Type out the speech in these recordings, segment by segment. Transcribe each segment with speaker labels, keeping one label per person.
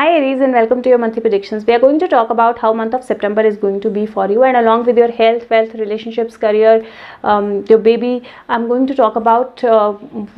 Speaker 1: Hi Aries, and welcome to your monthly predictions. We are going to talk about how month of September is going to be for you, and along with your health, wealth, relationships, career, your baby. I'm going to talk about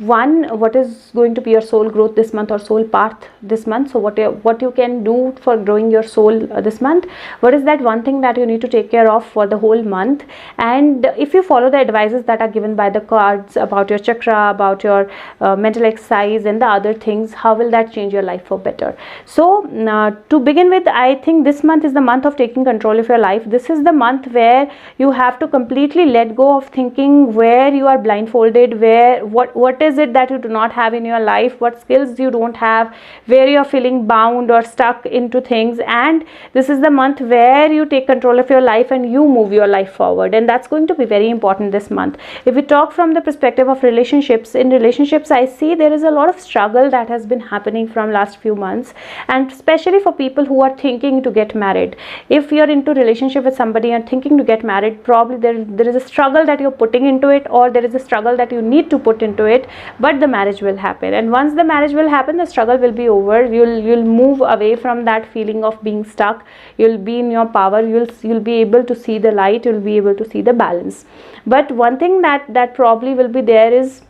Speaker 1: what is going to be your soul growth this month or soul path this month. So what you can do for growing your soul this month. What is that one thing that you need to take care of for the whole month? And if you follow the advices that are given by the cards about your chakra, about your mental exercise and the other things, how will that change your life for better? So to begin with, I think this month is the month of taking control of your life. This is the month where you have to completely let go of thinking where you are blindfolded, where what is it that you do not have in your life, what skills you don't have, where you are feeling bound or stuck into things. And this is the month where you take control of your life and you move your life forward, and that's going to be very important this month. If we talk from the perspective of relationships, in relationships I see there is a lot of struggle that has been happening from last few months, and especially for people who are thinking to get married. If you're into relationship with somebody and thinking to get married, probably there is a struggle that you're putting into it, or there is a struggle that you need to put into it, but the marriage will happen. And once the marriage will happen, the struggle will be over. You'll move away from that feeling of being stuck. You'll be in your power. You'll be able to see the light. You'll be able to see the balance. But one thing that probably will be there is,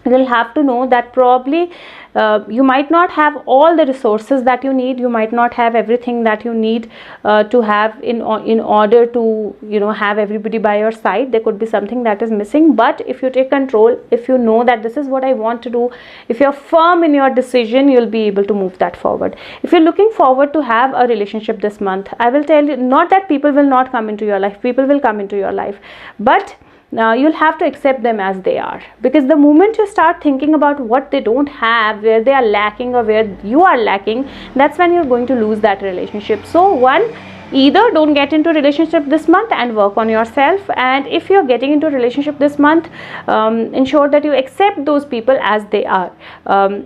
Speaker 1: you'll have to know that probably you might not have all the resources that you need. You might not have everything that you need to have in order to have everybody by your side. There could be something that is missing, but if you take control, if you know that this is what I want to do, if you're firm in your decision, you'll be able to move that forward. If you're looking forward to have a relationship this month, I will tell you, not that people will not come into your life. People will come into your life, but you'll have to accept them as they are, because the moment you start thinking about what they don't have, where they are lacking or where you are lacking, that's when you're going to lose that relationship. So either don't get into relationship this month and work on yourself, and if you're getting into relationship this month, ensure that you accept those people as they are.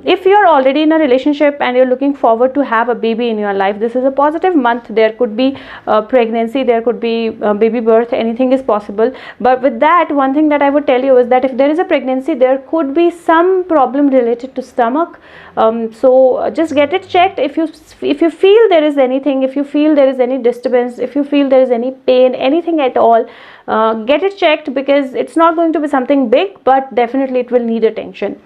Speaker 1: If you're already in a relationship and you're looking forward to have a baby in your life, this is a positive month. There could be pregnancy, there could be baby birth, anything is possible. But with that, one thing that I would tell you is that if there is a pregnancy, there could be some problem related to stomach. So just get it checked. If you feel there is anything, if you feel there is any disturbance, if you feel there is any pain, anything at all, get it checked, because it's not going to be something big, but definitely it will need attention.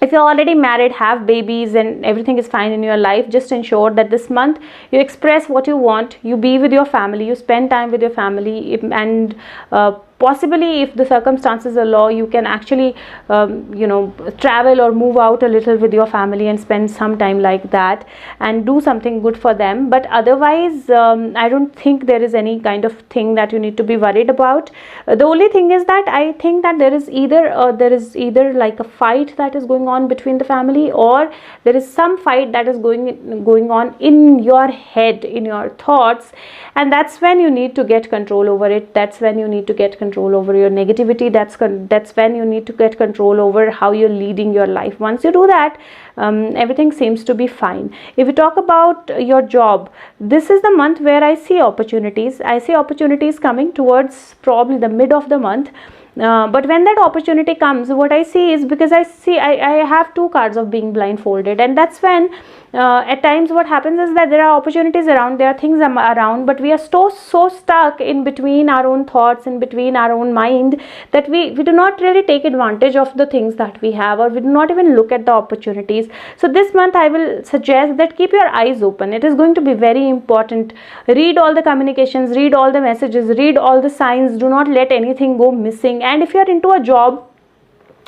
Speaker 1: If you're already married, have babies, and everything is fine in your life, just ensure that this month you express what you want, you be with your family, you spend time with your family, and possibly if the circumstances allow, you can actually travel or move out a little with your family and spend some time like that and do something good for them. But otherwise, I don't think there is any kind of thing that you need to be worried about. The only thing is that I think that there is either like a fight that is going on between the family, or there is some fight that is going on in your head, in your thoughts, and that's when you need to get control over it. That's when you need to get control over your negativity. That's when you need to get control over how you're leading your life. Once you do that, everything seems to be fine. If we talk about your job, this is the month where I see opportunities. I see opportunities coming towards probably the mid of the month. But when that opportunity comes, what I see is, because I have two cards of being blindfolded, and that's when at times what happens is that there are opportunities around, there are things around, but we are so stuck in between our own thoughts, in between our own mind, that we do not really take advantage of the things that we have, or we do not even look at the opportunities. So this month I will suggest that keep your eyes open. It is going to be very important. Read all the communications, read all the messages, read all the signs. Do not let anything go missing. And if you are into a job,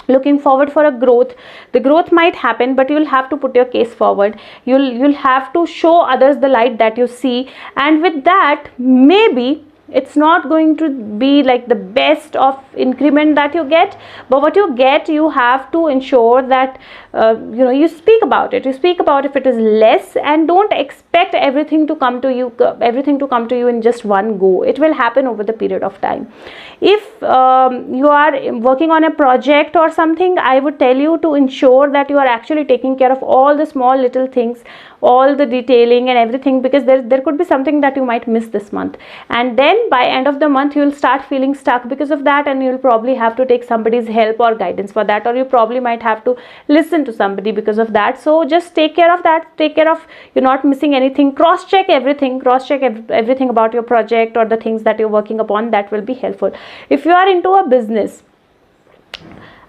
Speaker 1: looking forward for a growth, the growth might happen, but you'll have to put your case forward. You'll have to show others the light that you see, and with that, maybe it's not going to be like the best of increment that you get, but what you get, you have to ensure that you speak about it. You speak about if it is less, and don't expect expect everything to come to you in just one go. It will happen over the period of time. If you are working on a project or something, I would tell you to ensure that you are actually taking care of all the small little things, all the detailing and everything, because there could be something that you might miss this month, and then by end of the month you will start feeling stuck because of that, and you'll probably have to take somebody's help or guidance for that, or you probably might have to listen to somebody because of that. So just take care of that, take care of you're not missing anything. Cross check everything about your project or the things that you're working upon. That will be helpful. If you are into a business,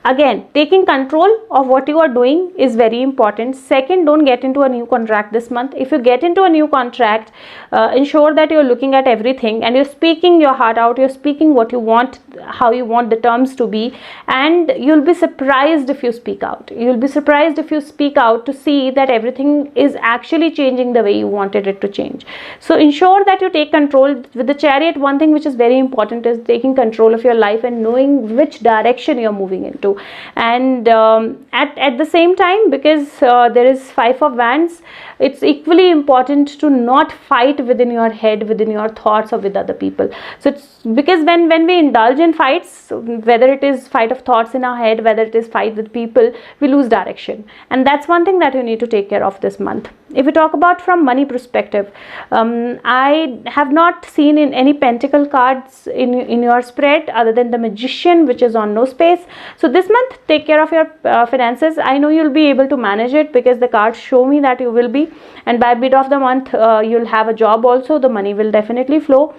Speaker 1: again, taking control of what you are doing is very important. Second, don't get into a new contract this month. If you get into a new contract, ensure that you're looking at everything and you're speaking your heart out, you're speaking what you want, how you want the terms to be, and you'll be surprised if you speak out. You'll be surprised if you speak out to see that everything is actually changing the way you wanted it to change. So ensure that you take control. With the Chariot, one thing which is very important is taking control of your life and knowing which direction you're moving into. And at the same time, because there is Five of Wands, it's equally important to not fight within your head, within your thoughts, or with other people. So it's because when we indulge in fights, whether it is fight of thoughts in our head, whether it is fight with people, we lose direction, and that's one thing that you need to take care of this month. If we talk about from money perspective, I have not seen in any pentacle cards in your spread other than the Magician, which is on no space. So this month, take care of your finances. I know you'll be able to manage it because the cards show me that you will be, and by mid of the month you'll have a job also. The money will definitely flow,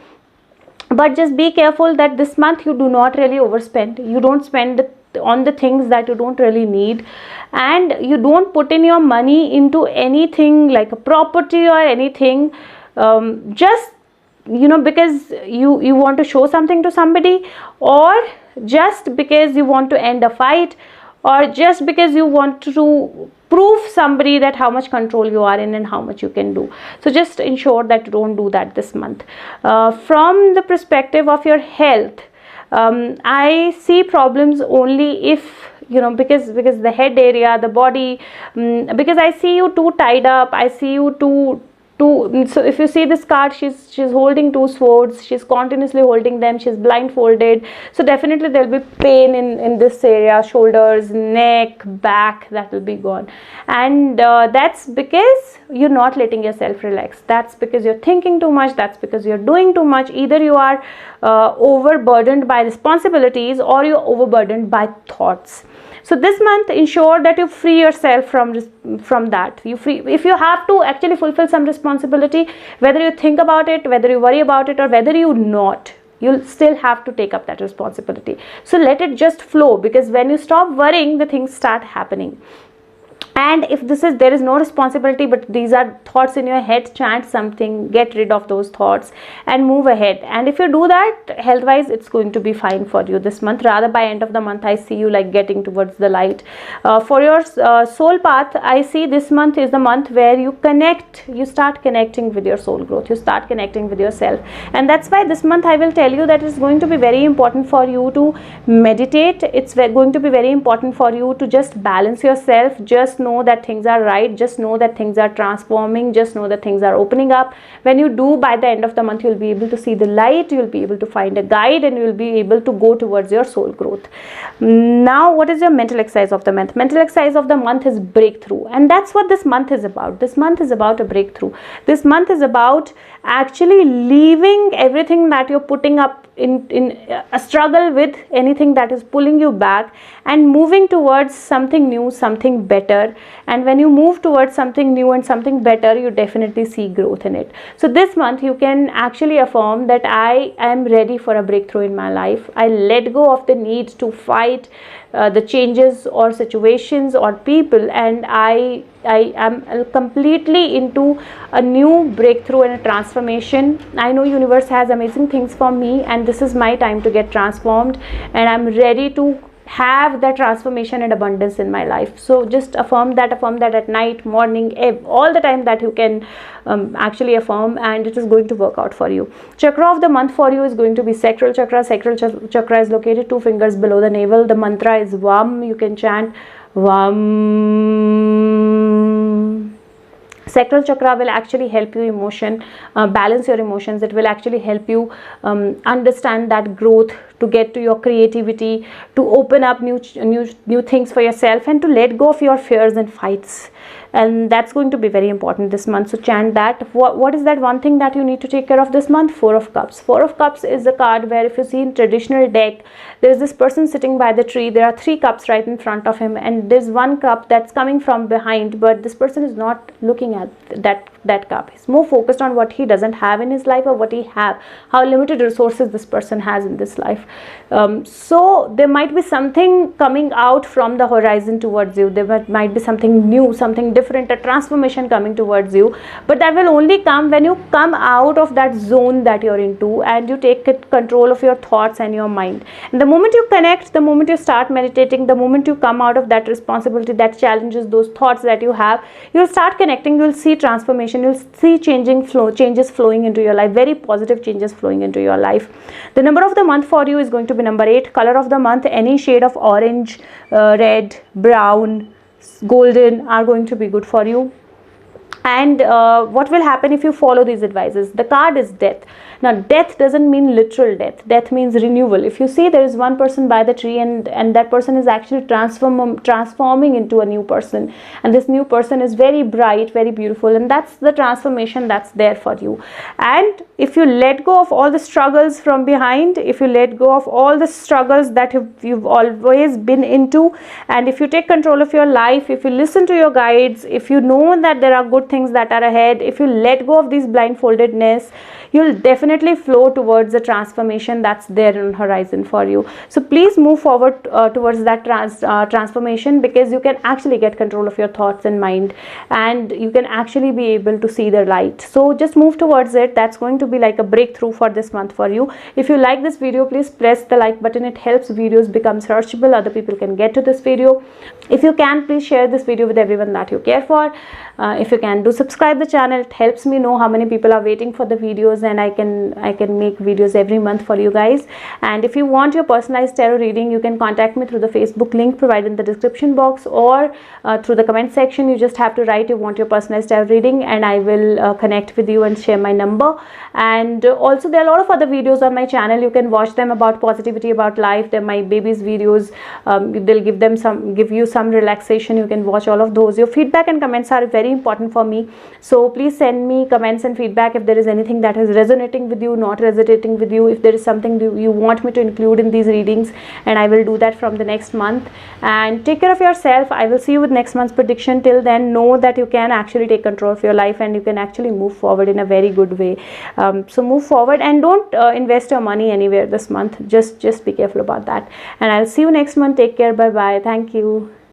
Speaker 1: but just be careful that this month you do not really overspend. You don't spend on the things that you don't really need, and you don't put in your money into anything like a property or anything, just because you want to show something to somebody, or just because you want to end a fight, or just because you want to prove somebody that how much control you are in and how much you can do. So just ensure that you don't do that this month. From the perspective of your health, I see problems only if because the head area, the body, because I see you too tied up, I see you too. So if you see this card, she's holding two swords, she's continuously holding them, she's blindfolded, so definitely there'll be pain in this area, shoulders, neck, back, that will be gone, and that's because you're not letting yourself relax. That's because you're thinking too much, that's because you're doing too much. Either you are overburdened by responsibilities, or you're overburdened by thoughts. So this month, ensure that you free yourself from that. If you have to actually fulfill some responsibility, whether you think about it, whether you worry about it, or whether you not, you'll still have to take up that responsibility. So let it just flow, because when you stop worrying, the things start happening. And if there is no responsibility, but these are thoughts in your head, chant something, get rid of those thoughts and move ahead. And if you do that, health wise, it's going to be fine for you this month. Rather, by end of the month, I see you like getting towards the light. For your soul path, I see this month is the month where you start connecting with your soul growth, you start connecting with yourself. And that's why this month I will tell you that it's going to be very important for you to meditate. It's going to be very important for you to just balance yourself. Just know that things are right, just know that things are transforming, just know that things are opening up. When you do, by the end of the month, you'll be able to see the light, you'll be able to find a guide, and you'll be able to go towards your soul growth. Now, what is your mental exercise of the month? Mental exercise of the month is breakthrough, and that's what this month is about. This month is about a breakthrough. This month is about actually leaving everything that you're putting up in a struggle with, anything that is pulling you back, and moving towards something new, something better. And when you move towards something new and something better, you definitely see growth in it. So this month you can actually affirm that I am ready for a breakthrough in my life. I let go of the need to fight the changes or situations or people, and I am completely into a new breakthrough and a transformation. I know universe has amazing things for me, and this is my time to get transformed, and I'm ready to have that transformation and abundance in my life. So just affirm that at night, morning, all the time that you can actually affirm, and it is going to work out for you. Chakra of the month for you is going to be sacral chakra. Sacral chakra is located 2 fingers below the navel. The mantra is VAM. You can chant VAM. Sacral chakra will actually help you balance your emotions. It will actually help you understand that growth, to get to your creativity, to open up new things for yourself, and to let go of your fears and fights. And that's going to be very important this month. So chant that. What is that one thing that you need to take care of this month? Four of Cups. Four of Cups is a card where, if you see in traditional deck, there is this person sitting by the tree. There are 3 cups right in front of him, and there's 1 cup that's coming from behind, but this person is not looking at that cup. He's more focused on what he doesn't have in his life, or what he have, how limited resources this person has in this life. So there might be something coming out from the horizon towards you. There might be something new, something different, a transformation coming towards you, but that will only come when you come out of that zone that you're into, and you take control of your thoughts and your mind. And the moment you connect, the moment you start meditating, the moment you come out of that responsibility that challenges those thoughts that you have, you'll start connecting. You'll see transformation, you'll see changes flowing into your life, very positive changes flowing into your life. The number of the month for you is going to be number 8. Color of the month, any shade of orange, red, brown, golden are going to be good for you. And what will happen if you follow these advices? The card is death. Now, death doesn't mean literal death. Death means renewal. If you see, there is one person by the tree, and that person is actually transforming into a new person. And this new person is very bright, very beautiful. And that's the transformation that's there for you. And if you let go of all the struggles from behind, if you let go of all the struggles that you've always been into, and if you take control of your life, if you listen to your guides, if you know that there are good things that are ahead, if you let go of this blindfoldedness, you'll definitely flow towards the transformation that's there on the horizon for you. So please move forward towards that transformation, because you can actually get control of your thoughts and mind, and you can actually be able to see the light. So just move towards it. That's going to be like a breakthrough for this month for you. If you like this video, please press the like button. It helps videos become searchable. Other people can get to this video. If you can, please share this video with everyone that you care for. If you can, do subscribe the channel. It helps me know how many people are waiting for the videos, and I can make videos every month for you guys. And if you want your personalized tarot reading, you can contact me through the Facebook link provided in the description box, or through the comment section. You just have to write you want your personalized tarot reading, and I will connect with you and share my number. And also, there are a lot of other videos on my channel. You can watch them about positivity, about life. They're my babies videos. They'll give you some relaxation. You can watch all of those. Your feedback and comments are very important for me, so please send me comments and feedback if there is anything that is resonating with you, not resonating with you, if there is something you want me to include in these readings, and I will do that from the next month. And take care of yourself. I will see you with next month's prediction. Till then, know that you can actually take control of your life, and you can actually move forward in a very good way. So move forward, and don't invest your money anywhere this month. Just be careful about that, and I'll see you next month. Take care. Bye bye. Thank you.